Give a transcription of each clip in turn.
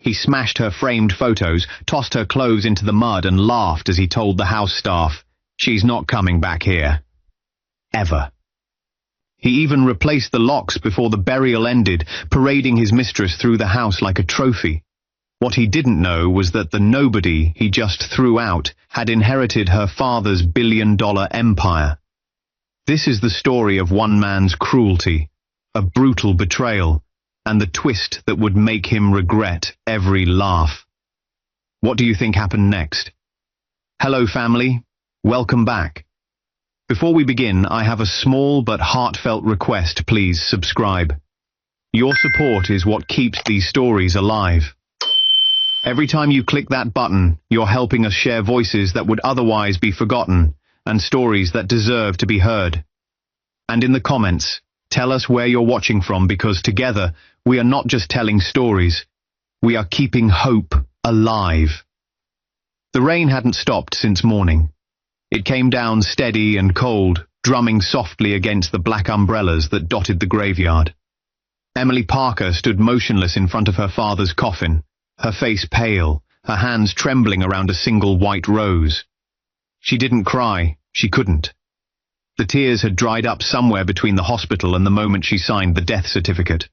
He smashed her framed photos, tossed her clothes into the mud and laughed as he told the house staff, "She's not coming back here. Ever." He even replaced the locks before the burial ended, parading his mistress through the house like a trophy. What he didn't know was that the nobody he just threw out had inherited her father's billion-dollar empire. This is the story of one man's cruelty, a brutal betrayal, and the twist that would make him regret every laugh. What do you think happened next? Hello, family. Welcome back. Before we begin, I have a small but heartfelt request. Please subscribe. Your support is what keeps these stories alive. Every time you click that button, you're helping us share voices that would otherwise be forgotten and stories that deserve to be heard. And in the comments, tell us where you're watching from, because together we are not just telling stories, we are keeping hope alive. The rain hadn't stopped since morning. It came down steady and cold, drumming softly against the black umbrellas that dotted the graveyard. Emily Parker stood motionless in front of her father's coffin, her face pale, her hands trembling around a single white rose. She didn't cry, she couldn't. The tears had dried up somewhere between the hospital and the moment she signed the death certificate.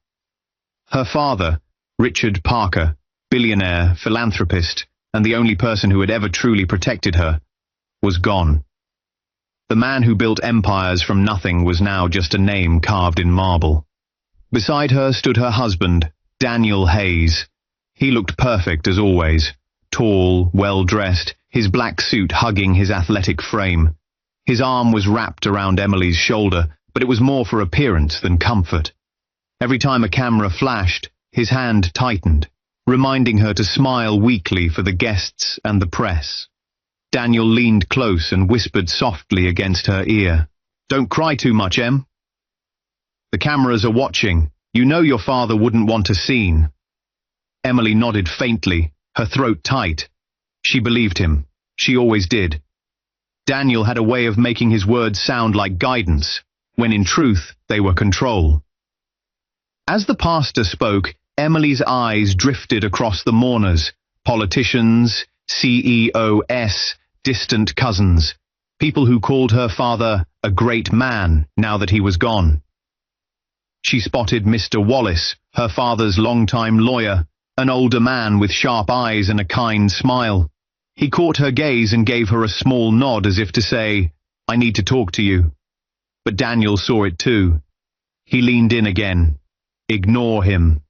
Her father, Richard Parker, billionaire, philanthropist, and the only person who had ever truly protected her, was gone. The man who built empires from nothing was now just a name carved in marble. Beside her stood her husband, Daniel Hayes. He looked perfect as always, tall, well-dressed, his black suit hugging his athletic frame. His arm was wrapped around Emily's shoulder, but it was more for appearance than comfort. Every time a camera flashed, his hand tightened, reminding her to smile weakly for the guests and the press. Daniel leaned close and whispered softly against her ear, "Don't cry too much, Em. The cameras are watching. You know your father wouldn't want a scene." Emily nodded faintly, her throat tight. She believed him. She always did. Daniel had a way of making his words sound like guidance, when in truth they were control. As the pastor spoke, Emily's eyes drifted across the mourners, politicians, CEOs, distant cousins, people who called her father a great man now that he was gone. She spotted Mr. Wallace, her father's longtime lawyer, an older man with sharp eyes and a kind smile. He caught her gaze and gave her a small nod as if to say, "I need to talk to you." But Daniel saw it too. He leaned in again. "Ignore him.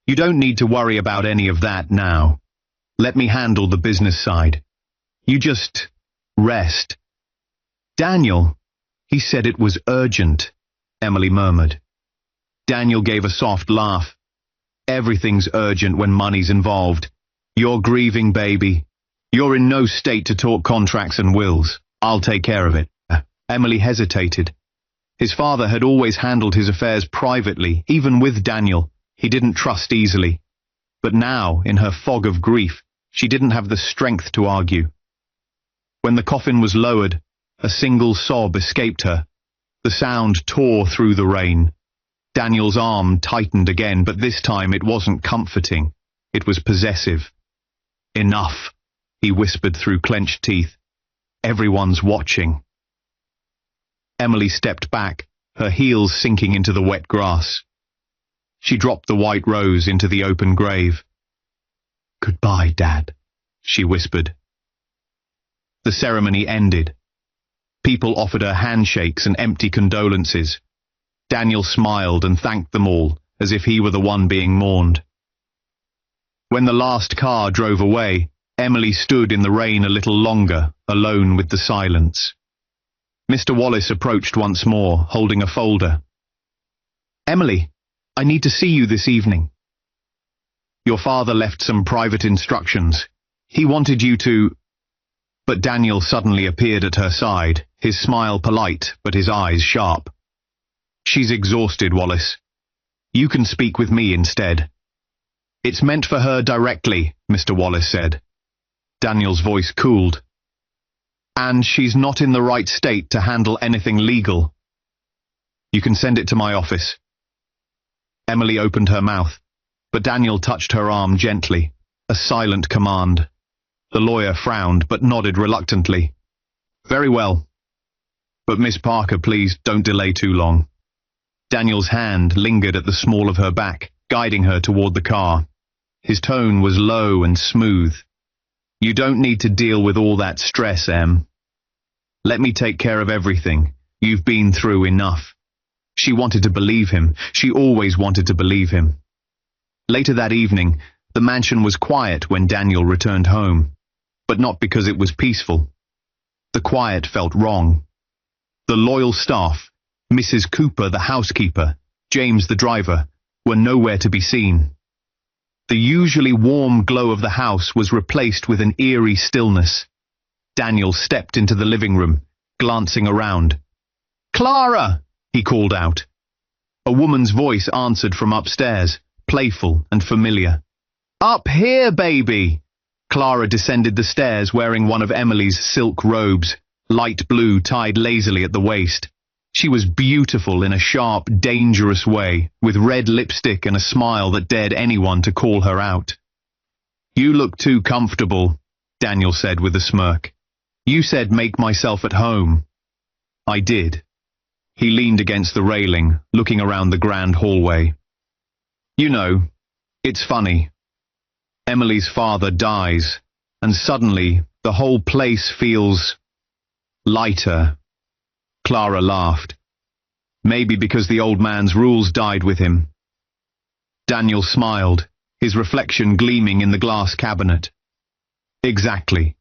You don't need to worry about any of that now. Let me handle the business side. You just rest." "Daniel," he said it was urgent, Emily murmured. Daniel gave a soft laugh. "Everything's urgent when money's involved. You're grieving, baby. You're in no state to talk contracts and wills. I'll take care of it." Emily hesitated. His father had always handled his affairs privately, even with Daniel. He didn't trust easily. But now, in her fog of grief, she didn't have the strength to argue. When the coffin was lowered, a single sob escaped her. The sound tore through the rain. Daniel's arm tightened again, but this time it wasn't comforting. It was possessive. "Enough," he whispered through clenched teeth. "Everyone's watching." Emily stepped back, her heels sinking into the wet grass. She dropped the white rose into the open grave. "Goodbye, Dad," she whispered. The ceremony ended. People offered her handshakes and empty condolences. Daniel smiled and thanked them all, as if he were the one being mourned. When the last car drove away, Emily stood in the rain a little longer, alone with the silence. Mr. Wallace approached once more, holding a folder. "Emily, I need to see you this evening. Your father left some private instructions. He wanted you to—" But Daniel suddenly appeared at her side, his smile polite, but his eyes sharp. "She's exhausted, Wallace. You can speak with me instead." "It's meant for her directly," Mr. Wallace said. Daniel's voice cooled. "And she's not in the right state to handle anything legal. You can send it to my office." Emily opened her mouth. but Daniel touched her arm gently, a silent command. The lawyer frowned but nodded reluctantly. Very well. But Miss Parker, please don't delay too long. Daniel's hand lingered at the small of her back, guiding her toward the car. His tone was low and smooth. You don't need to deal with all that stress, Em. Let me take care of everything. You've been through enough. She wanted to believe him. She always wanted to believe him. Later that evening, the mansion was quiet when Daniel returned home, but not because it was peaceful. The quiet felt wrong. The loyal staff, Mrs. Cooper the housekeeper, James the driver, were nowhere to be seen. The usually warm glow of the house was replaced with an eerie stillness. Daniel stepped into the living room, glancing around. "Clara!" he called out. A woman's voice answered from upstairs, playful and familiar. "Up here, baby!" Clara descended the stairs wearing one of Emily's silk robes, light blue tied lazily at the waist. She was beautiful in a sharp, dangerous way, with red lipstick and a smile that dared anyone to call her out. "You look too comfortable," Daniel said with a smirk. "You said make myself at home." "I did." He leaned against the railing, looking around the grand hallway. "You know, it's funny. Emily's father dies, and suddenly the whole place feels lighter." Clara laughed. "Maybe because the old man's rules died with him." Daniel smiled, his reflection gleaming in the glass cabinet. "Exactly.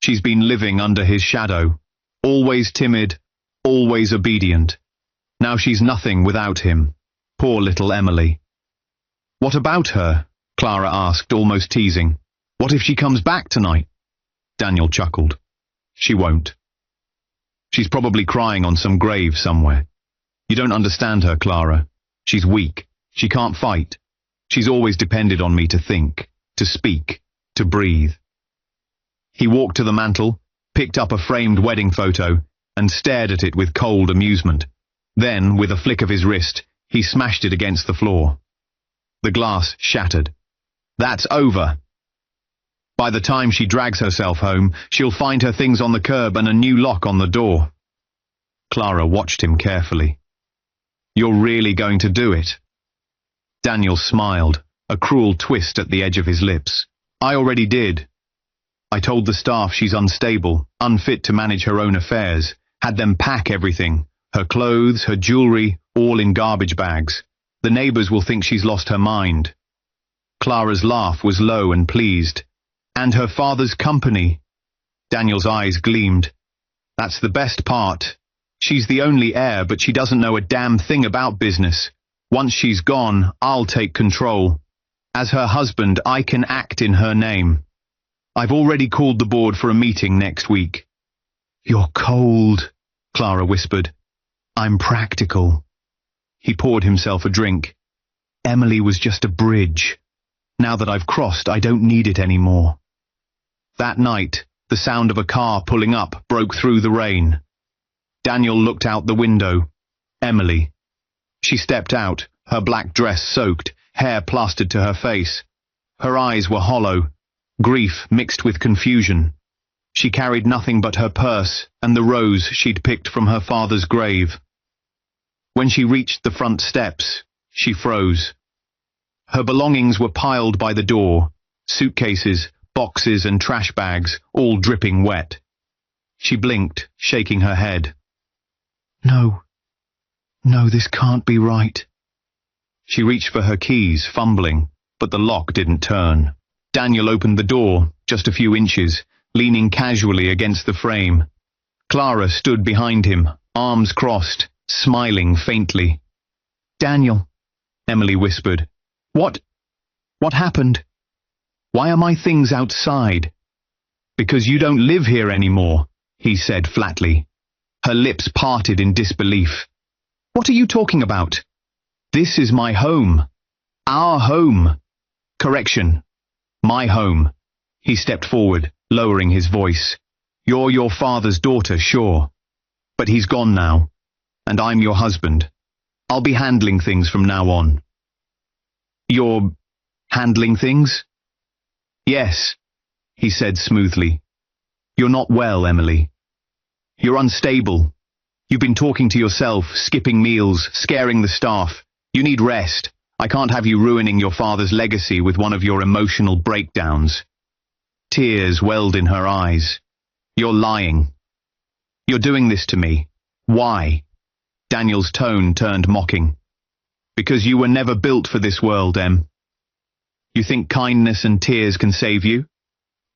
She's been living under his shadow, always timid, always obedient. Now she's nothing without him. Poor little Emily." "What about her?" Clara asked, almost teasing. "What if she comes back tonight?" Daniel chuckled. "She won't. She's probably crying on some grave somewhere. You don't understand her, Clara. She's weak. She can't fight. She's always depended on me to think, to speak, to breathe." He walked to the mantel, picked up a framed wedding photo, and stared at it with cold amusement. Then, with a flick of his wrist, he smashed it against the floor. The glass shattered. "That's over. By the time she drags herself home, she'll find her things on the curb and a new lock on the door." Clara watched him carefully. "You're really going to do it?" Daniel smiled, a cruel twist at the edge of his lips. "I already did. I told the staff she's unstable, unfit to manage her own affairs, had them pack everything, her clothes, her jewelry, all in garbage bags. The neighbors will think she's lost her mind." Clara's laugh was low and pleased. "And her father's company." Daniel's eyes gleamed. "That's the best part. She's the only heir, but she doesn't know a damn thing about business. Once she's gone, I'll take control. As her husband, I can act in her name. I've already called the board for a meeting next week." "You're cold," Clara whispered. "I'm practical." He poured himself a drink. "Emily was just a bridge. Now that I've crossed, I don't need it anymore." That night, the sound of a car pulling up broke through the rain. Daniel looked out the window. Emily. She stepped out, her black dress soaked, hair plastered to her face. Her eyes were hollow, grief mixed with confusion. She carried nothing but her purse and the rose she'd picked from her father's grave. When she reached the front steps, she froze. Her belongings were piled by the door, suitcases, boxes and trash bags, all dripping wet. She blinked, shaking her head. No, this can't be right." She reached for her keys, fumbling, but the lock didn't turn. Daniel opened the door, just a few inches, leaning casually against the frame. Clara stood behind him, arms crossed, smiling faintly. "Daniel," Emily whispered. What happened? Why are my things outside?" "Because you don't live here anymore," he said flatly. Her lips parted in disbelief. "What are you talking about?" "This is my home. Our home. Correction. My home." He stepped forward, lowering his voice. "You're your father's daughter, sure. But he's gone now. And I'm your husband. I'll be handling things from now on." Handling things? Yes, he said smoothly. You're not well, Emily. You're unstable. You've been talking to yourself, skipping meals, scaring the staff. You need rest. I can't have you ruining your father's legacy with one of your emotional breakdowns. Tears welled in her eyes. You're lying. You're doing this to me. Why? Daniel's tone turned mocking. Because you were never built for this world, Em. You think kindness and tears can save you?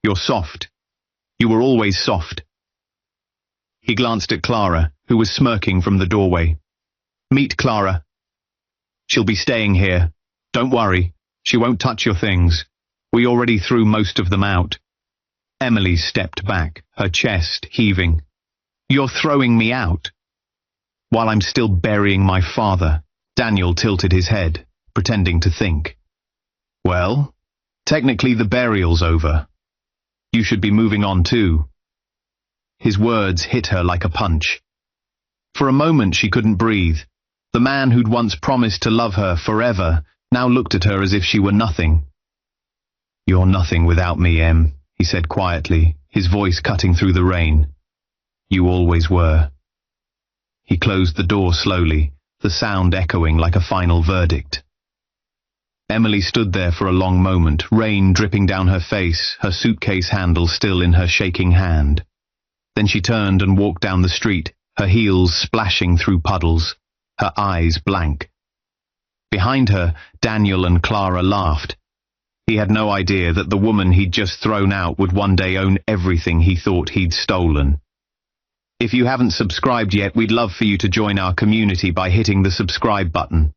You're soft. You were always soft. He glanced at Clara, who was smirking from the doorway. Meet Clara. She'll be staying here. Don't worry. She won't touch your things. We already threw most of them out. Emily stepped back, her chest heaving. You're throwing me out? While I'm still burying my father. Daniel tilted his head, pretending to think. Well, technically the burial's over. You should be moving on too. His words hit her like a punch. For a moment she couldn't breathe. The man who'd once promised to love her forever now looked at her as if she were nothing. You're nothing without me, Em, he said quietly, his voice cutting through the rain. You always were. He closed the door slowly, the sound echoing like a final verdict. Emily stood there for a long moment, rain dripping down her face, her suitcase handle still in her shaking hand. Then she turned and walked down the street, her heels splashing through puddles, her eyes blank. Behind her, Daniel and Clara laughed. He had no idea that the woman he'd just thrown out would one day own everything he thought he'd stolen. If you haven't subscribed yet, we'd love for you to join our community by hitting the subscribe button.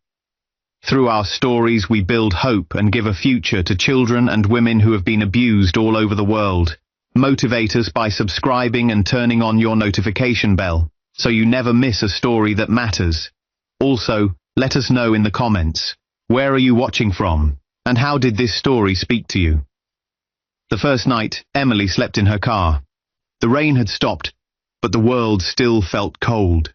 Through our stories, we build hope and give a future to children and women who have been abused all over the world. Motivate us by subscribing and turning on your notification bell, so you never miss a story that matters. Also, let us know in the comments, where are you watching from, and how did this story speak to you? The first night, Emily slept in her car. The rain had stopped, but the world still felt cold.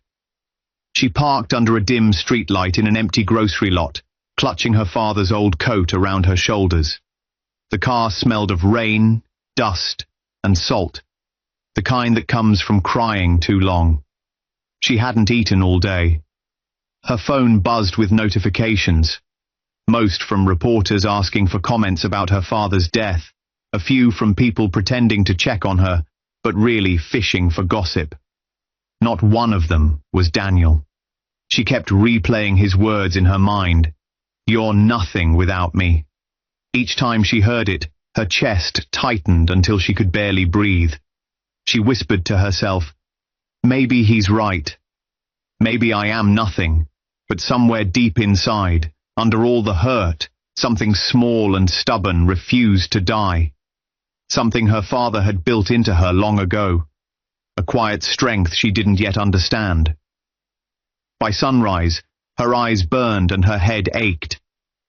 She parked under a dim streetlight in an empty grocery lot, clutching her father's old coat around her shoulders. The car smelled of rain, dust, and salt, the kind that comes from crying too long. She hadn't eaten all day. Her phone buzzed with notifications, most from reporters asking for comments about her father's death, a few from people pretending to check on her, but really fishing for gossip. Not one of them was Daniel. She kept replaying his words in her mind. You're nothing without me. Each time she heard it, her chest tightened until she could barely breathe. She whispered to herself, maybe he's right. Maybe I am nothing, but somewhere deep inside, under all the hurt, something small and stubborn refused to die. Something her father had built into her long ago. A quiet strength she didn't yet understand. By sunrise, her eyes burned and her head ached.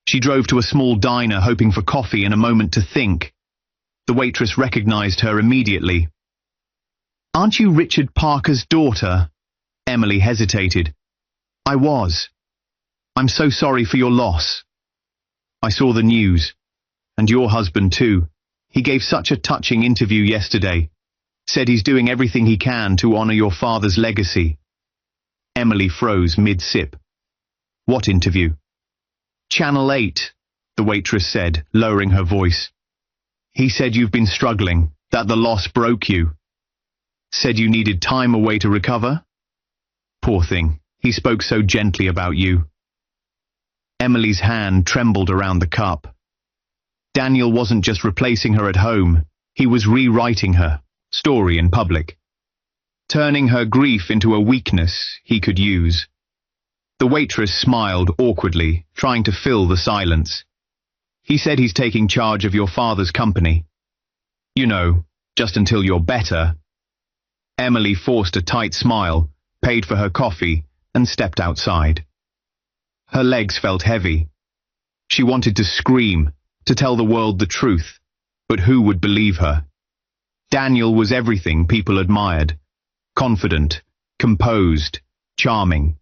She drove to a small diner hoping for coffee and a moment to think. The waitress recognized her immediately. Aren't you Richard Parker's daughter? Emily hesitated. I was. I'm so sorry for your loss. I saw the news. And your husband too. He gave such a touching interview yesterday. Said he's doing everything he can to honor your father's legacy. Emily froze mid-sip. What interview? Channel 8, the waitress said, lowering her voice. He said you've been struggling, that the loss broke you. Said you needed time away to recover? Poor thing, he spoke so gently about you. Emily's hand trembled around the cup. Daniel wasn't just replacing her at home, he was rewriting her story in public. Turning her grief into a weakness he could use. The waitress smiled awkwardly, trying to fill the silence. He said he's taking charge of your father's company. You know, just until you're better. Emily forced a tight smile, paid for her coffee, and stepped outside. Her legs felt heavy. She wanted to scream, to tell the world the truth, but who would believe her? Daniel was everything people admired. Confident, composed, charming.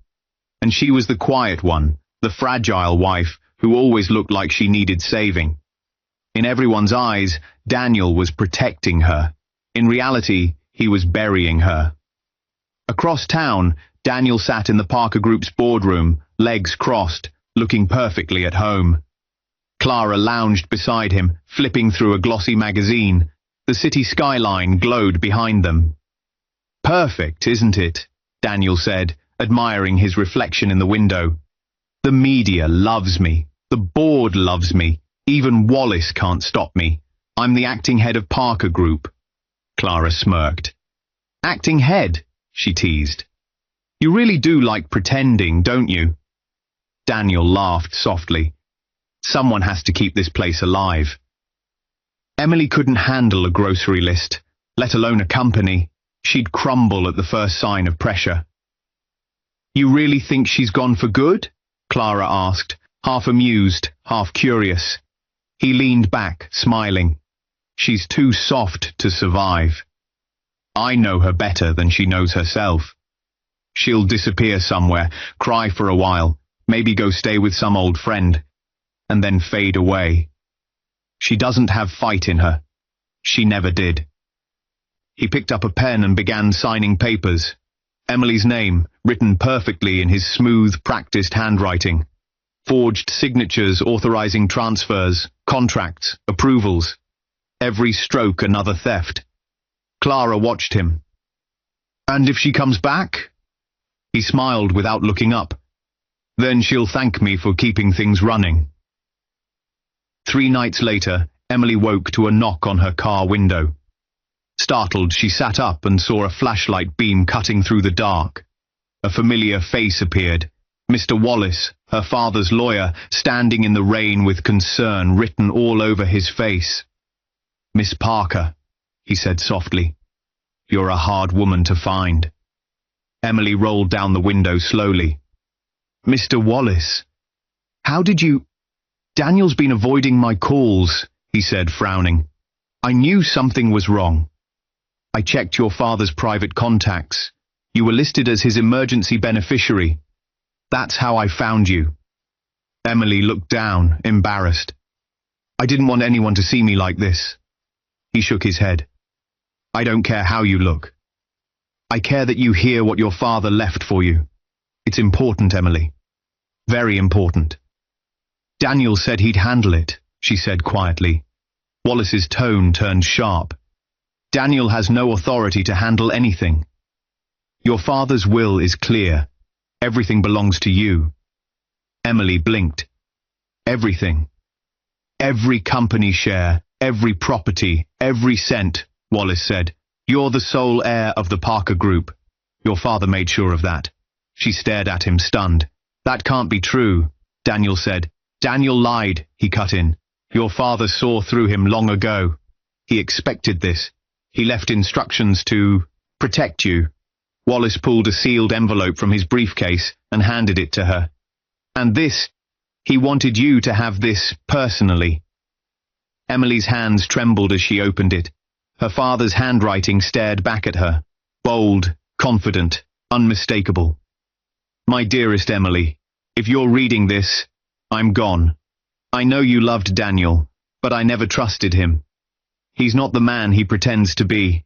And she was the quiet one, the fragile wife who always looked like she needed saving. In everyone's eyes, Daniel was protecting her. In reality, he was burying her. Across town, Daniel sat in the Parker Group's boardroom, legs crossed, looking perfectly at home. Clara lounged beside him, flipping through a glossy magazine. The city skyline glowed behind them. "Perfect, isn't it?" Daniel said, admiring his reflection in the window. "The media loves me. The board loves me. Even Wallace can't stop me. I'm the acting head of Parker Group." Clara smirked. "Acting head?" she teased. "You really do like pretending, don't you?" Daniel laughed softly. Someone has to keep this place alive. Emily couldn't handle a grocery list, let alone a company. She'd crumble at the first sign of pressure. "You really think she's gone for good?" Clara asked, half amused, half curious. He leaned back, smiling. "She's too soft to survive. I know her better than she knows herself. She'll disappear somewhere, cry for a while, maybe go stay with some old friend, and then fade away. She doesn't have fight in her. She never did." He picked up a pen and began signing papers. Emily's name, written perfectly in his smooth, practiced handwriting. Forged signatures authorizing transfers, contracts, approvals. Every stroke another theft. Clara watched him. "And if she comes back?" He smiled without looking up. "Then she'll thank me for keeping things running." 3 nights later, Emily woke to a knock on her car window. Startled, she sat up and saw a flashlight beam cutting through the dark. A familiar face appeared. Mr. Wallace, her father's lawyer, standing in the rain with concern written all over his face. "Miss Parker," he said softly, "you're a hard woman to find." Emily rolled down the window slowly. "Mr. Wallace, how did you—" "Daniel's been avoiding my calls," he said, frowning. "I knew something was wrong. I checked your father's private contacts. You were listed as his emergency beneficiary. That's how I found you." Emily looked down, embarrassed. "I didn't want anyone to see me like this." He shook his head. "I don't care how you look. I care that you hear what your father left for you. It's important, Emily. Very important." "Daniel said he'd handle it," she said quietly. Wallace's tone turned sharp. "Daniel has no authority to handle anything. Your father's will is clear. Everything belongs to you." Emily blinked. "Everything. Every company share, every property, every cent," Wallace said. "You're the sole heir of the Parker Group. Your father made sure of that." She stared at him, stunned. "That can't be true," Daniel said. "Daniel lied," he cut in. "Your father saw through him long ago. He expected this. He left instructions to protect you." Wallace pulled a sealed envelope from his briefcase and handed it to her. "And this, he wanted you to have this personally." Emily's hands trembled as she opened it. Her father's handwriting stared back at her. Bold, confident, unmistakable. "My dearest Emily, if you're reading this, I'm gone. I know you loved Daniel, but I never trusted him. He's not the man he pretends to be.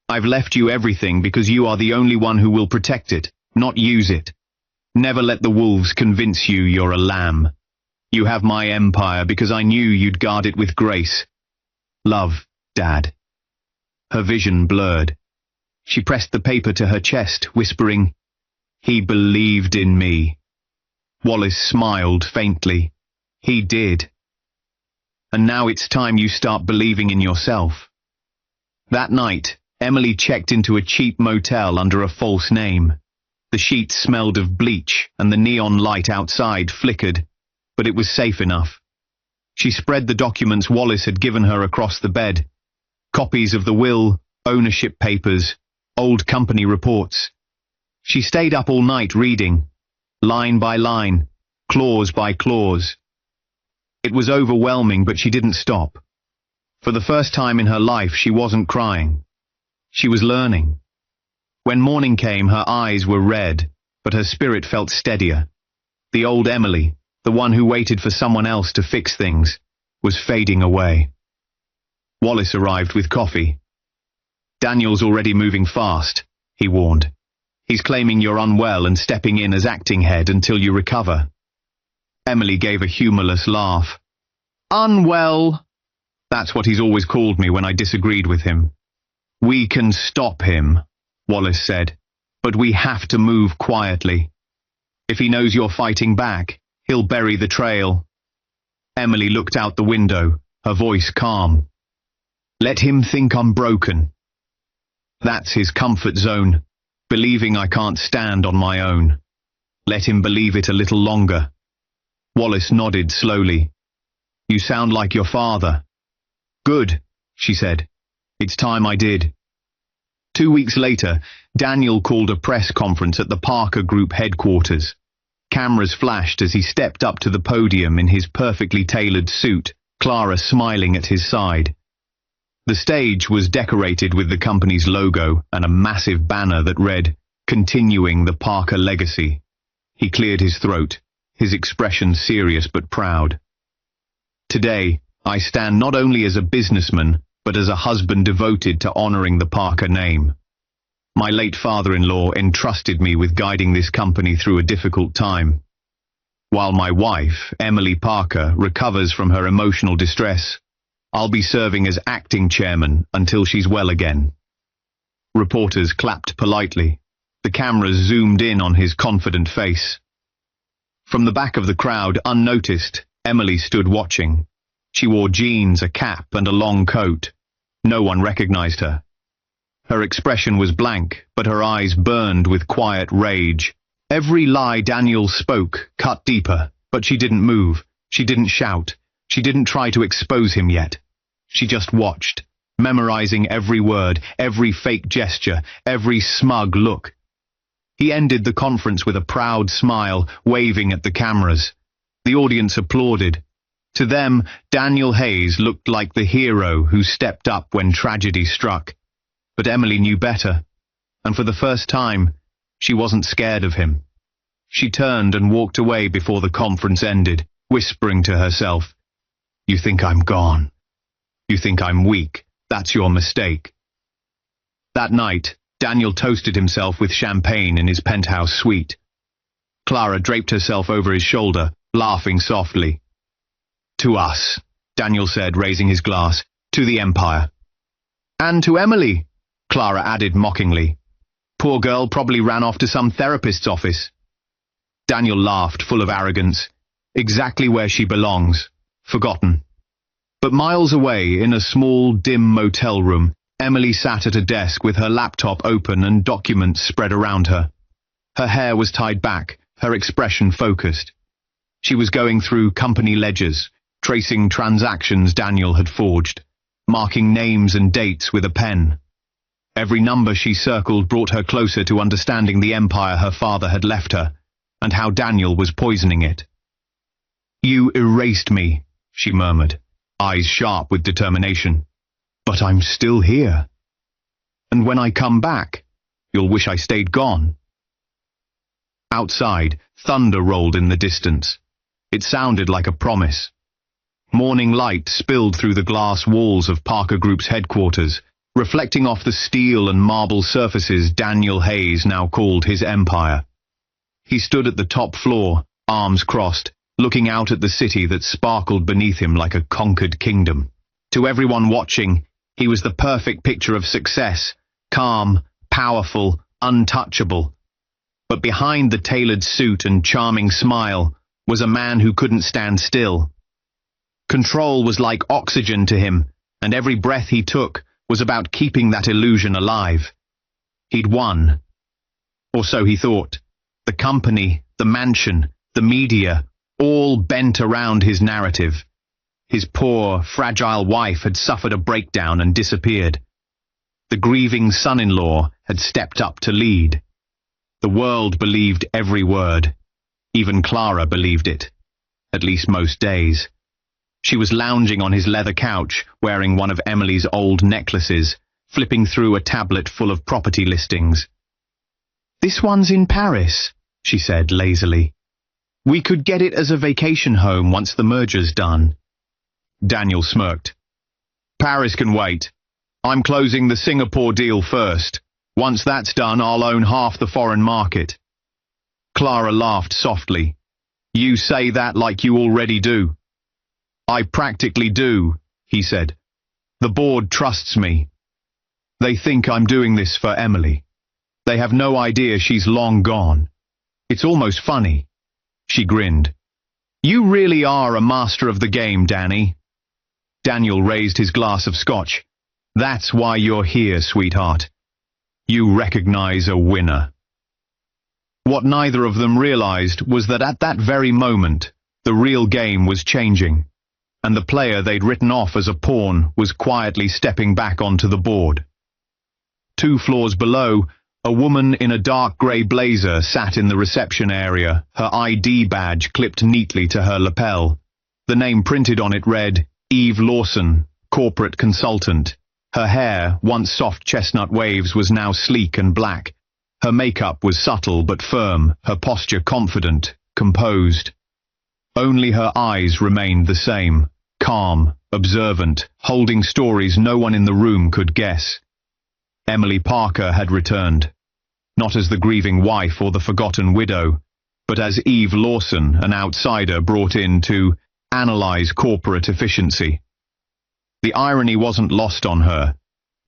I've left you everything because you are the only one who will protect it, not use it. Never let the wolves convince you you're a lamb. You have my empire because I knew you'd guard it with grace. Love, Dad." Her vision blurred. She pressed the paper to her chest, whispering, "He believed in me." Wallace smiled faintly. "He did. And now it's time you start believing in yourself." That night, Emily checked into a cheap motel under a false name. The sheets smelled of bleach, and the neon light outside flickered, but it was safe enough. She spread the documents Wallace had given her across the bed. Copies of the will, ownership papers, old company reports. She stayed up all night reading, line by line, clause by clause. It was overwhelming, but she didn't stop. For the first time in her life, she wasn't crying. She was learning. When morning came, her eyes were red, but her spirit felt steadier. The old Emily, the one who waited for someone else to fix things, was fading away. Wallace arrived with coffee. "Daniel's already moving fast," he warned. "He's claiming you're unwell and stepping in as acting head until you recover." Emily gave a humorless laugh. "Unwell? That's what he's always called me when I disagreed with him." "We can stop him," Wallace said, "but we have to move quietly. If he knows you're fighting back, he'll bury the trail." Emily looked out the window, her voice calm. "Let him think I'm broken. That's his comfort zone, believing I can't stand on my own. Let him believe it a little longer." Wallace nodded slowly. "You sound like your father." "Good," she said. "It's time I did." 2 weeks later, Daniel called a press conference at the Parker Group headquarters. Cameras flashed as he stepped up to the podium in his perfectly tailored suit, Clara smiling at his side. The stage was decorated with the company's logo and a massive banner that read, "Continuing the Parker Legacy." He cleared his throat, his expression serious but proud. "Today, I stand not only as a businessman, but as a husband devoted to honoring the Parker name. My late father-in-law entrusted me with guiding this company through a difficult time. While my wife, Emily Parker, recovers from her emotional distress, I'll be serving as acting chairman until she's well again." Reporters clapped politely. The cameras zoomed in on his confident face. From the back of the crowd, unnoticed, Emily stood watching. She wore jeans, a cap, and a long coat. No one recognized her. Her expression was blank, but her eyes burned with quiet rage. Every lie Daniel spoke cut deeper, but she didn't move. She didn't shout. She didn't try to expose him yet. She just watched, memorizing every word, every fake gesture, every smug look. He ended the conference with a proud smile, waving at the cameras. The audience applauded. To them, Daniel Hayes looked like the hero who stepped up when tragedy struck. But Emily knew better, and for the first time, she wasn't scared of him. She turned and walked away before the conference ended, whispering to herself, "You think I'm gone. You think I'm weak. That's your mistake." That night, Daniel toasted himself with champagne in his penthouse suite. Clara draped herself over his shoulder, laughing softly. "To us," Daniel said, raising his glass, "to the Empire." "And to Emily," Clara added mockingly. "Poor girl probably ran off to some therapist's office." Daniel laughed, full of arrogance. "Exactly where she belongs. Forgotten." But miles away, in a small, dim motel room, Emily sat at a desk with her laptop open and documents spread around her. Her hair was tied back, her expression focused. She was going through company ledgers, tracing transactions Daniel had forged, marking names and dates with a pen. Every number she circled brought her closer to understanding the empire her father had left her, and how Daniel was poisoning it. "You erased me," she murmured, eyes sharp with determination. "But I'm still here. And when I come back, you'll wish I stayed gone." Outside, thunder rolled in the distance. It sounded like a promise. Morning light spilled through the glass walls of Parker Group's headquarters, reflecting off the steel and marble surfaces Daniel Hayes now called his empire. He stood at the top floor, arms crossed, looking out at the city that sparkled beneath him like a conquered kingdom. To everyone watching, he was the perfect picture of success, calm, powerful, untouchable. But behind the tailored suit and charming smile was a man who couldn't stand still. Control was like oxygen to him, and every breath he took was about keeping that illusion alive. He'd won. Or so he thought. The company, the mansion, the media, all bent around his narrative. His poor, fragile wife had suffered a breakdown and disappeared. The grieving son-in-law had stepped up to lead. The world believed every word. Even Clara believed it. At least most days. She was lounging on his leather couch, wearing one of Emily's old necklaces, flipping through a tablet full of property listings. "This one's in Paris," she said lazily. "We could get it as a vacation home once the merger's done." Daniel smirked. Paris can wait. I'm closing the Singapore deal first. Once that's done, I'll own half the foreign market. Clara laughed softly. You say that like you already do. I practically do, he said. The board trusts me. They think I'm doing this for Emily. They have no idea she's long gone. It's almost funny. She grinned. You really are a master of the game, Danny. Daniel raised his glass of scotch. That's why you're here, sweetheart. You recognize a winner. What neither of them realized was that at that very moment, the real game was changing, and the player they'd written off as a pawn was quietly stepping back onto the board. 2 floors below, a woman in a dark grey blazer sat in the reception area, her ID badge clipped neatly to her lapel. The name printed on it read, Eve Lawson, corporate consultant. Her hair, once soft chestnut waves, was now sleek and black. Her makeup was subtle but firm, her posture confident, composed. Only her eyes remained the same, calm, observant, holding stories no one in the room could guess. Emily Parker had returned, not as the grieving wife or the forgotten widow, but as Eve Lawson, an outsider brought in to analyze corporate efficiency. The irony wasn't lost on her.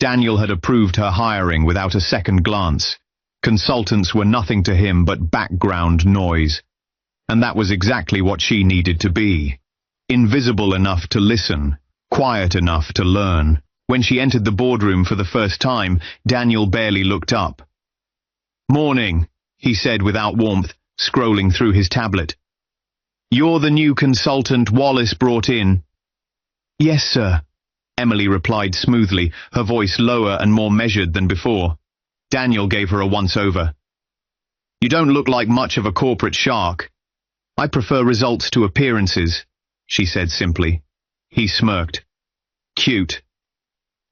Daniel had approved her hiring without a second glance. Consultants were nothing to him but background noise. And that was exactly what she needed to be. Invisible enough to listen, quiet enough to learn. When she entered the boardroom for the first time, Daniel barely looked up. Morning, he said without warmth, scrolling through his tablet. You're the new consultant Wallace brought in? Yes, sir, Emily replied smoothly, her voice lower and more measured than before. Daniel gave her a once-over. You don't look like much of a corporate shark. I prefer results to appearances, she said simply. He smirked. Cute.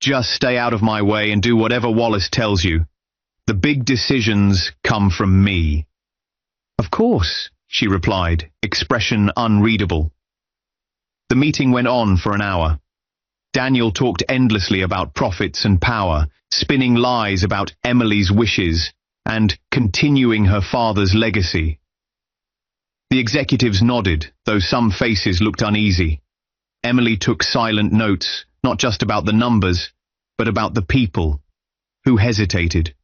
Just stay out of my way and do whatever Wallace tells you. The big decisions come from me. Of course, she replied, expression unreadable. The meeting went on for an hour. Daniel talked endlessly about profits and power, spinning lies about Emily's wishes, and continuing her father's legacy. The executives nodded, though some faces looked uneasy. Emily took silent notes, not just about the numbers, but about the people, who hesitated,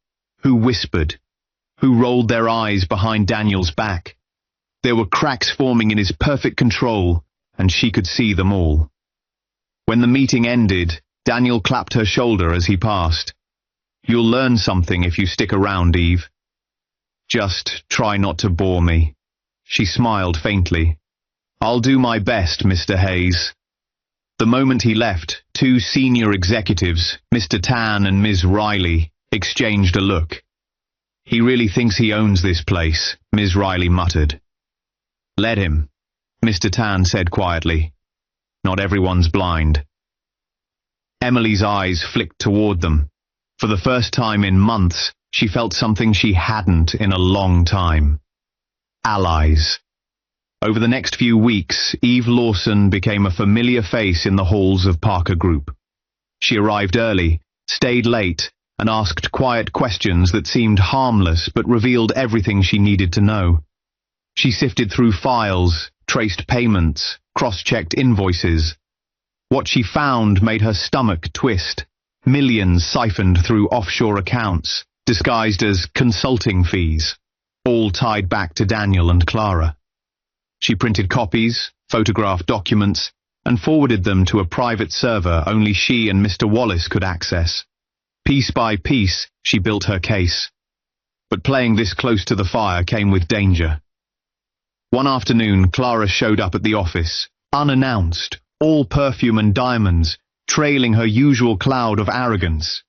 who whispered, who rolled their eyes behind Daniel's back. There were cracks forming in his perfect control, and she could see them all. When the meeting ended, Daniel clapped her shoulder as he passed. You'll learn something if you stick around, Eve. Just try not to bore me. She smiled faintly. I'll do my best, Mr. Hayes. The moment he left, 2 senior executives, Mr. Tan and Ms. Riley, exchanged a look. He really thinks he owns this place, Ms. Riley muttered. Let him, Mr. Tan said quietly. Not everyone's blind. Emily's eyes flicked toward them. For the first time in months, she felt something she hadn't in a long time. Allies. Over the next few weeks, Eve Lawson became a familiar face in the halls of Parker Group. She arrived early, stayed late, and asked quiet questions that seemed harmless but revealed everything she needed to know. She sifted through files, traced payments, cross-checked invoices. What she found made her stomach twist. Millions siphoned through offshore accounts, disguised as consulting fees, all tied back to Daniel and Clara. She printed copies, photographed documents, and forwarded them to a private server only she and Mr. Wallace could access. Piece by piece, she built her case. But playing this close to the fire came with danger. One afternoon, Clara showed up at the office, unannounced, all perfume and diamonds, trailing her usual cloud of arrogance.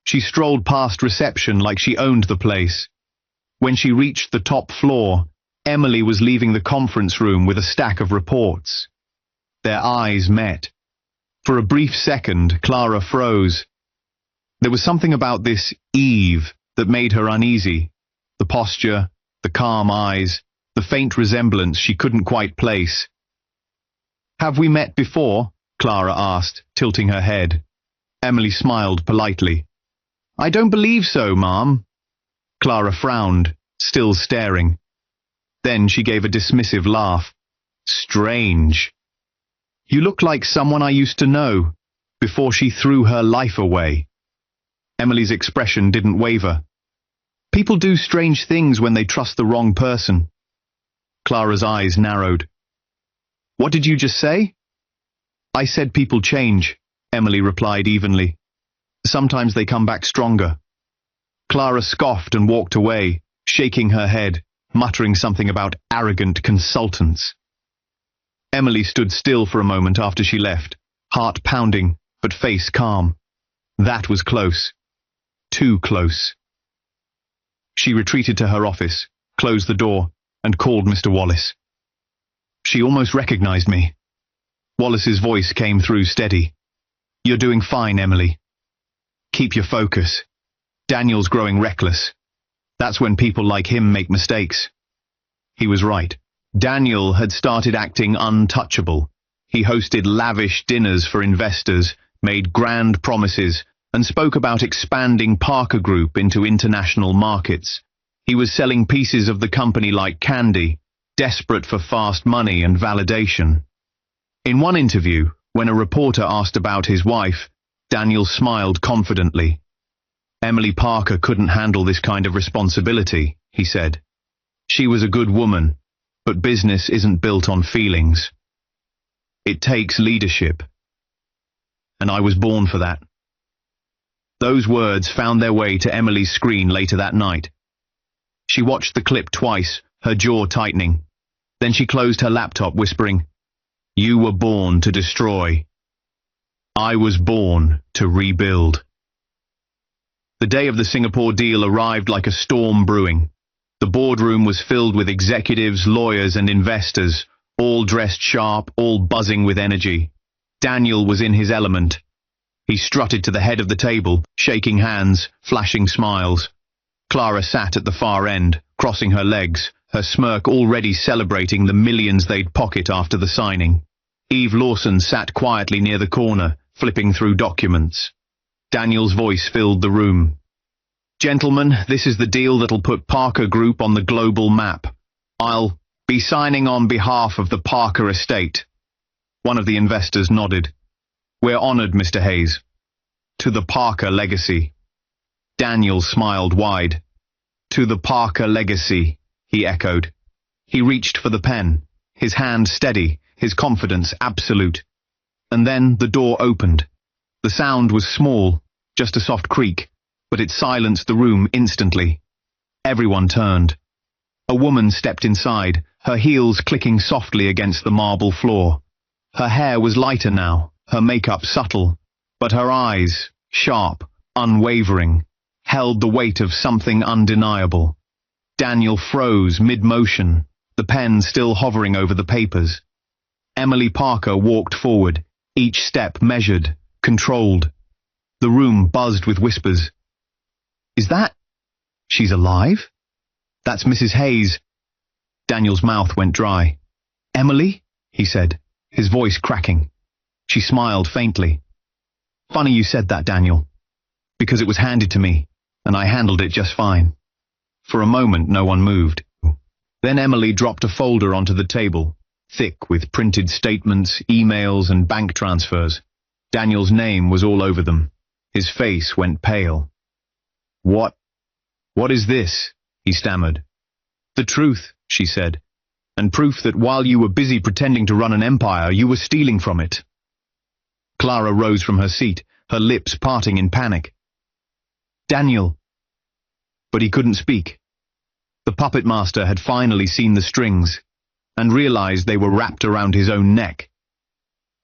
She strolled past reception like she owned the place. When she reached the top floor, Emily was leaving the conference room with a stack of reports. Their eyes met. For a brief second, Clara froze. There was something about this Eve that made her uneasy. The posture, the calm eyes, the faint resemblance she couldn't quite place. Have we met before? Clara asked, tilting her head. Emily smiled politely. I don't believe so, Ma'am. Clara frowned, still staring. Then she gave a dismissive laugh. Strange. You look like someone I used to know, before she threw her life away. Emily's expression didn't waver. People do strange things when they trust the wrong person. Clara's eyes narrowed. What did you just say? I said people change, Emily replied evenly. Sometimes they come back stronger. Clara scoffed and walked away, shaking her head, muttering something about arrogant consultants. Emily stood still for a moment after she left, heart pounding, but face calm. That was close. Too close. She retreated to her office, closed the door, and called Mr. Wallace. She almost recognized me. Wallace's voice came through steady. You're doing fine, Emily. Keep your focus. Daniel's growing reckless. That's when people like him make mistakes. He was right. Daniel had started acting untouchable. He hosted lavish dinners for investors, made grand promises, and spoke about expanding Parker Group into international markets. He was selling pieces of the company like candy, desperate for fast money and validation. In one interview, when a reporter asked about his wife, Daniel smiled confidently. Emily Parker couldn't handle this kind of responsibility, he said. She was a good woman, but business isn't built on feelings. It takes leadership. And I was born for that. Those words found their way to Emily's screen later that night. She watched the clip twice, her jaw tightening. Then she closed her laptop, whispering, You were born to destroy. I was born to rebuild. The day of the Singapore deal arrived like a storm brewing. The boardroom was filled with executives, lawyers, and investors, all dressed sharp, all buzzing with energy. Daniel was in his element. He strutted to the head of the table, shaking hands, flashing smiles. Clara sat at the far end, crossing her legs, her smirk already celebrating the millions they'd pocket after the signing. Eve Lawson sat quietly near the corner, flipping through documents. Daniel's voice filled the room. Gentlemen, this is the deal that'll put Parker Group on the global map. I'll be signing on behalf of the Parker estate. One of the investors nodded. We're honored, Mr. Hayes. To the Parker legacy. Daniel smiled wide. To the Parker legacy, he echoed. He reached for the pen, his hand steady, his confidence absolute. And then the door opened. The sound was small, just a soft creak, but it silenced the room instantly. Everyone turned. A woman stepped inside, her heels clicking softly against the marble floor. Her hair was lighter now, her makeup subtle, but her eyes, sharp, unwavering, held the weight of something undeniable. Daniel froze mid-motion, the pen still hovering over the papers. Emily Parker walked forward, each step measured, controlled. The room buzzed with whispers. Is that... She's alive? That's Mrs. Hayes. Daniel's mouth went dry. Emily? He said, his voice cracking. She smiled faintly. Funny you said that, Daniel. Because it was handed to me, and I handled it just fine. For a moment, no one moved. Then Emily dropped a folder onto the table, thick with printed statements, emails, and bank transfers. Daniel's name was all over them. His face went pale. What is this? He stammered. The truth, she said, and proof that while you were busy pretending to run an empire, you were stealing from it. Clara rose from her seat, her lips parting in panic. Daniel. But he couldn't speak. The puppet master had finally seen the strings, and realized they were wrapped around his own neck.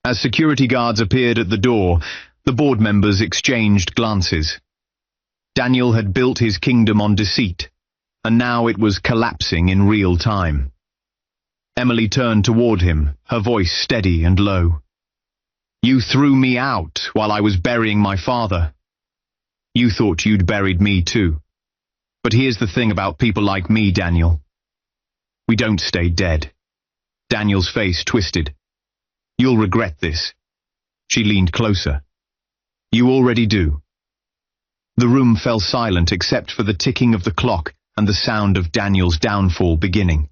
As security guards appeared at the door, the board members exchanged glances. Daniel had built his kingdom on deceit, and now it was collapsing in real time. Emily turned toward him, her voice steady and low. You threw me out while I was burying my father. You thought you'd buried me too. But here's the thing about people like me, Daniel. We don't stay dead. Daniel's face twisted. You'll regret this. She leaned closer. You already do. The room fell silent except for the ticking of the clock and the sound of Daniel's downfall beginning.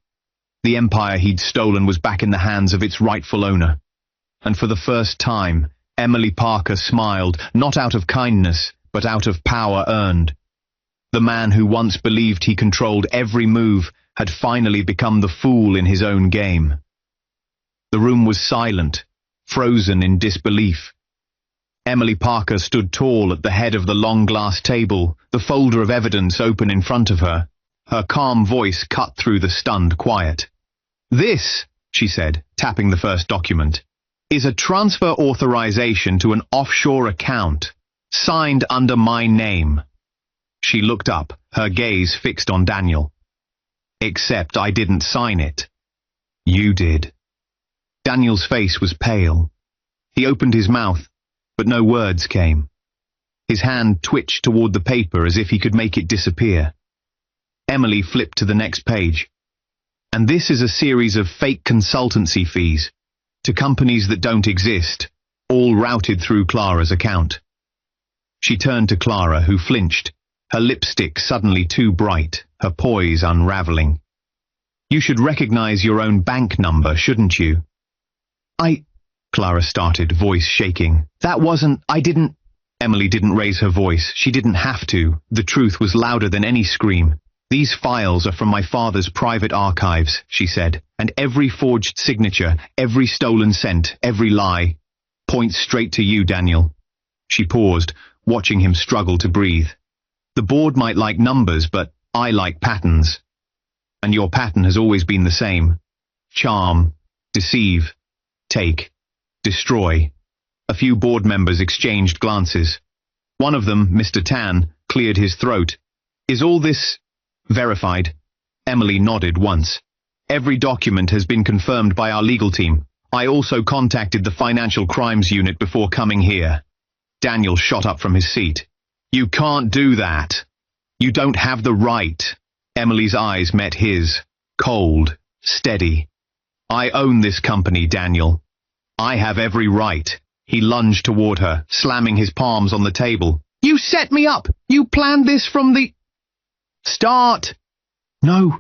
The empire he'd stolen was back in the hands of its rightful owner. And for the first time, Emily Parker smiled, not out of kindness, but out of power earned. The man who once believed he controlled every move had finally become the fool in his own game. The room was silent, frozen in disbelief. Emily Parker stood tall at the head of the long glass table, the folder of evidence open in front of her. Her calm voice cut through the stunned quiet. This, she said, tapping the first document, is a transfer authorization to an offshore account, signed under my name. She looked up, her gaze fixed on Daniel. Except I didn't sign it. You did. Daniel's face was pale. He opened his mouth, but no words came. His hand twitched toward the paper as if he could make it disappear. Emily flipped to the next page. And this is a series of fake consultancy fees to companies that don't exist, all routed through Clara's account. She turned to Clara, who flinched, her lipstick suddenly too bright, her poise unraveling. You should recognize your own bank number, shouldn't you? Clara started, voice shaking. I didn't. Emily didn't raise her voice. She didn't have to. The truth was louder than any scream. These files are from my father's private archives, she said, and every forged signature, every stolen cent, every lie, points straight to you, Daniel. She paused, watching him struggle to breathe. The board might like numbers, but I like patterns. And your pattern has always been the same. Charm, deceive, take, destroy. A few board members exchanged glances. One of them, Mr. Tan, cleared his throat. Is all this verified? Emily nodded once. Every document has been confirmed by our legal team. I also contacted the Financial Crimes Unit before coming here. Daniel shot up from his seat. You can't do that. You don't have the right. Emily's eyes met his, cold, steady. I own this company, Daniel. I have every right. He lunged toward her, slamming his palms on the table. You set me up! You planned this from the start! No,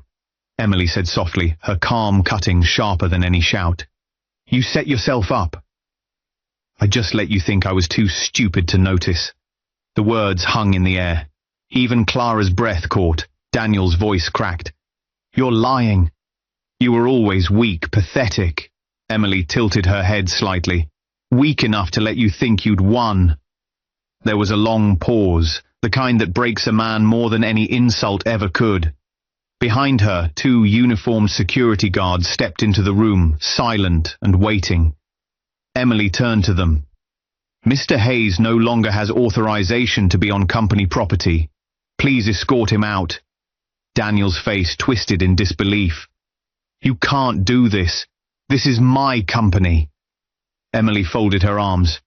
Emily said softly, her calm cutting sharper than any shout. You set yourself up. I just let you think I was too stupid to notice. The words hung in the air. Even Clara's breath caught. Daniel's voice cracked. You're lying. You were always weak, pathetic. Emily tilted her head slightly. Weak enough to let you think you'd won. There was a long pause, the kind that breaks a man more than any insult ever could. Behind her, 2 uniformed security guards stepped into the room, silent and waiting. Emily turned to them. Mr. Hayes no longer has authorization to be on company property. Please escort him out. Daniel's face twisted in disbelief. You can't do this. This is my company. Emily folded her arms.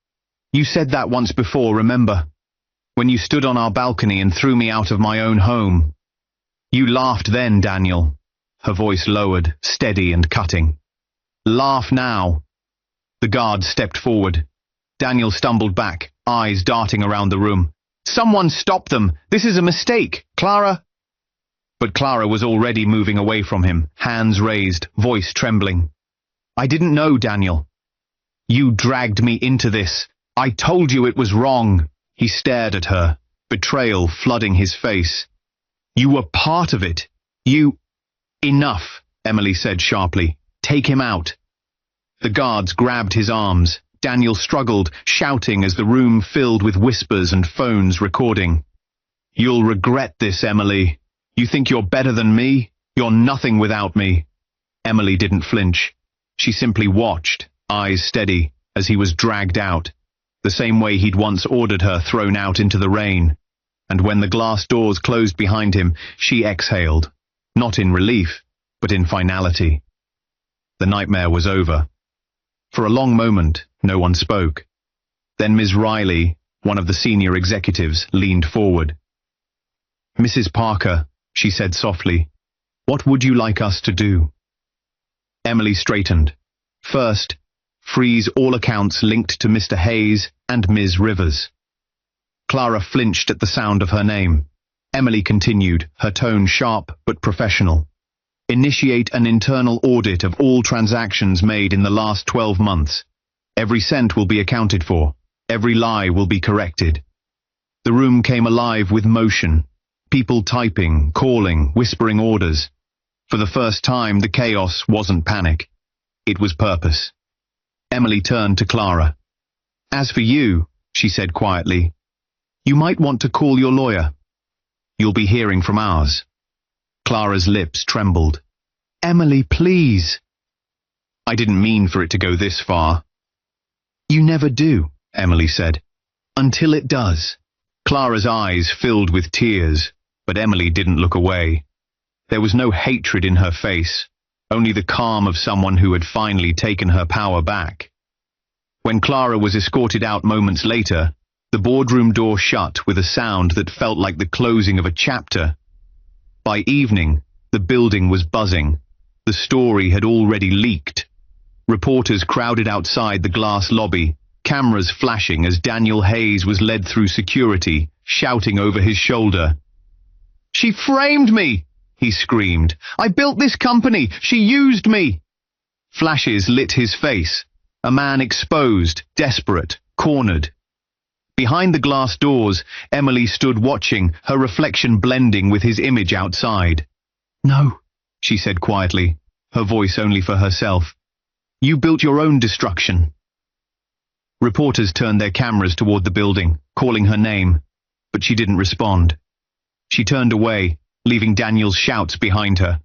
You said that once before, remember? When you stood on our balcony and threw me out of my own home. You laughed then, Daniel. Her voice lowered, steady and cutting. Laugh now. The guard stepped forward. Daniel stumbled back, eyes darting around the room. Someone stop them! This is a mistake! Clara! But Clara was already moving away from him, hands raised, voice trembling. I didn't know, Daniel. You dragged me into this. I told you it was wrong. He stared at her, betrayal flooding his face. You were part of it. You... Enough, Emily said sharply. Take him out. The guards grabbed his arms. Daniel struggled, shouting as the room filled with whispers and phones recording. You'll regret this, Emily. You think you're better than me? You're nothing without me. Emily didn't flinch. She simply watched, eyes steady, as he was dragged out, the same way he'd once ordered her thrown out into the rain. And when the glass doors closed behind him, she exhaled, not in relief, but in finality. The nightmare was over. For a long moment, no one spoke. Then Ms. Riley, one of the senior executives, leaned forward. Mrs. Parker, she said softly, what would you like us to do? Emily straightened. First, freeze all accounts linked to Mr. Hayes and Ms. Rivers. Clara flinched at the sound of her name. Emily continued, her tone sharp but professional. Initiate an internal audit of all transactions made in the last 12 months. Every cent will be accounted for. Every lie will be corrected. The room came alive with motion. People typing, calling, whispering orders. For the first time, the chaos wasn't panic. It was purpose. Emily turned to Clara. As for you, she said quietly, you might want to call your lawyer. You'll be hearing from ours. Clara's lips trembled. Emily, please. I didn't mean for it to go this far. You never do, Emily said. Until it does. Clara's eyes filled with tears, but Emily didn't look away. There was no hatred in her face, only the calm of someone who had finally taken her power back. When Clara was escorted out moments later, the boardroom door shut with a sound that felt like the closing of a chapter. By evening, the building was buzzing. The story had already leaked. Reporters crowded outside the glass lobby, cameras flashing as Daniel Hayes was led through security, shouting over his shoulder. She framed me, he screamed. I built this company. She used me. Flashes lit his face. A man exposed, desperate, cornered. Behind the glass doors, Emily stood watching, her reflection blending with his image outside. No, she said quietly, her voice only for herself. You built your own destruction. Reporters turned their cameras toward the building, calling her name, but she didn't respond. She turned away, leaving Daniel's shouts behind her.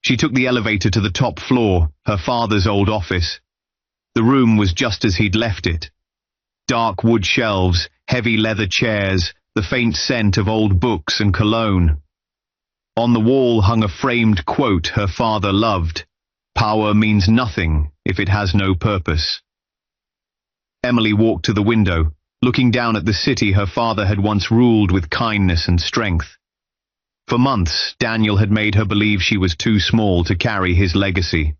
She took the elevator to the top floor, her father's old office. The room was just as he'd left it. Dark wood shelves, heavy leather chairs, the faint scent of old books and cologne. On the wall hung a framed quote her father loved. Power means nothing if it has no purpose. Emily walked to the window, looking down at the city her father had once ruled with kindness and strength. For months, Daniel had made her believe she was too small to carry his legacy.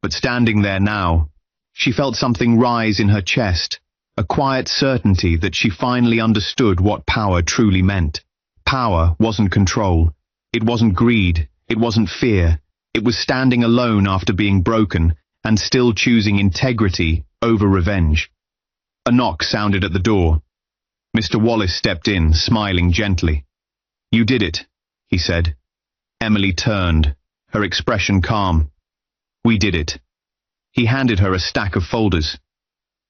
But standing there now, she felt something rise in her chest, a quiet certainty that she finally understood what power truly meant. Power wasn't control. It wasn't greed. It wasn't fear. It was standing alone after being broken and still choosing integrity over revenge. A knock sounded at the door. Mr. Wallace stepped in, smiling gently. You did it, he said. Emily turned, her expression calm. We did it. He handed her a stack of folders.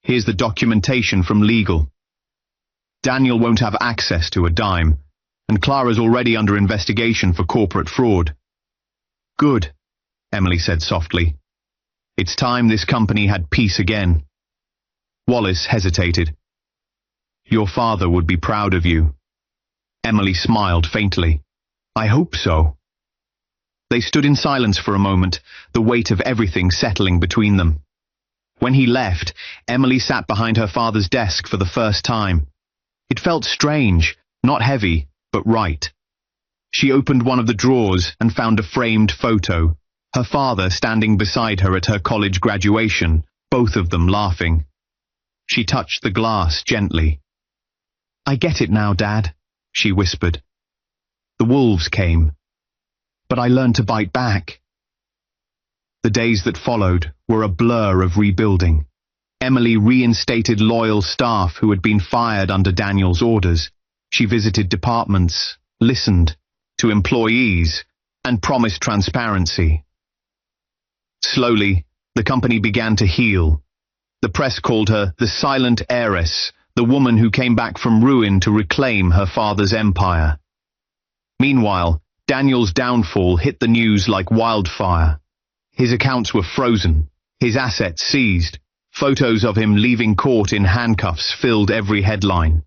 Here's the documentation from legal. Daniel won't have access to a dime, and Clara's already under investigation for corporate fraud. Good, Emily said softly. It's time this company had peace again. Wallace hesitated. Your father would be proud of you. Emily smiled faintly. I hope so. They stood in silence for a moment, the weight of everything settling between them. When he left, Emily sat behind her father's desk for the first time. It felt strange, not heavy, but right. She opened one of the drawers and found a framed photo, her father standing beside her at her college graduation, both of them laughing. She touched the glass gently. I get it now, Dad, she whispered. The wolves came, but I learned to bite back. The days that followed were a blur of rebuilding. Emily reinstated loyal staff who had been fired under Daniel's orders. She visited departments, listened to employees, and promised transparency. Slowly, the company began to heal. The press called her the silent heiress, the woman who came back from ruin to reclaim her father's empire. Meanwhile, Daniel's downfall hit the news like wildfire. His accounts were frozen, his assets seized. Photos of him leaving court in handcuffs filled every headline.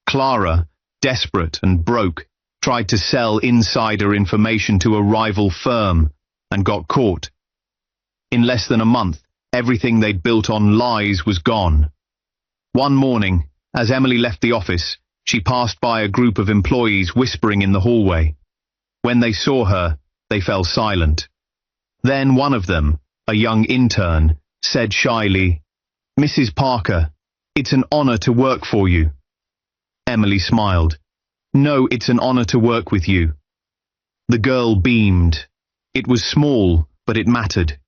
Clara, desperate and broke, tried to sell insider information to a rival firm and got caught. In less than a month, everything they'd built on lies was gone. One morning, as Emily left the office, she passed by a group of employees whispering in the hallway. When they saw her, they fell silent. Then one of them, a young intern, said shyly, "Mrs. Parker, it's an honor to work for you." Emily smiled. "No, it's an honor to work with you." The girl beamed. It was small, but it mattered.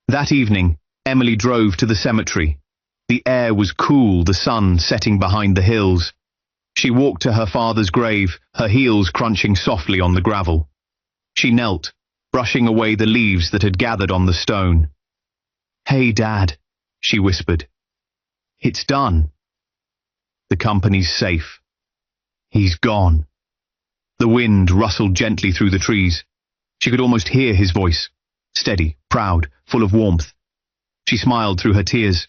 That evening, Emily drove to the cemetery. The air was cool, the sun setting behind the hills. She walked to her father's grave, her heels crunching softly on the gravel. She knelt, brushing away the leaves that had gathered on the stone. "Hey, Dad," she whispered. "It's done. The company's safe. He's gone." The wind rustled gently through the trees. She could almost hear his voice, steady, proud, full of warmth. She smiled through her tears.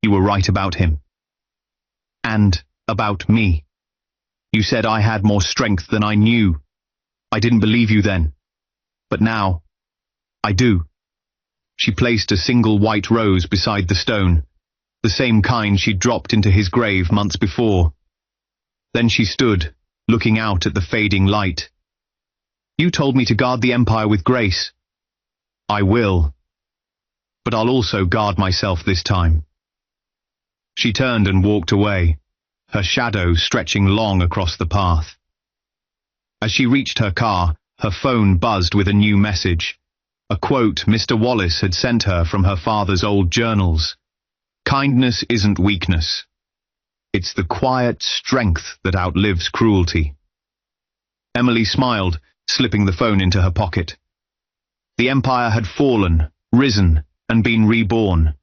"You were right about him. And about me. You said I had more strength than I knew. I didn't believe you then. But now, I do." She placed a single white rose beside the stone, the same kind she'd dropped into his grave months before. Then she stood, looking out at the fading light. "You told me to guard the Empire with grace. I will. But I'll also guard myself this time." She turned and walked away, her shadow stretching long across the path. As she reached her car, her phone buzzed with a new message, a quote Mr. Wallace had sent her from her father's old journals. "Kindness isn't weakness. It's the quiet strength that outlives cruelty." Emily smiled, slipping the phone into her pocket. The Empire had fallen, risen, and been reborn,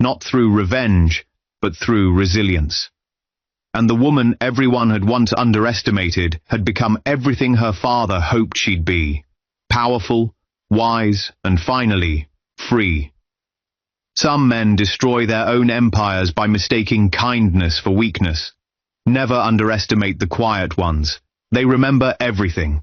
not through revenge, but through resilience. And the woman everyone had once underestimated had become everything her father hoped she'd be: powerful, wise, and finally, free. Some men destroy their own empires by mistaking kindness for weakness. Never underestimate the quiet ones. They remember everything.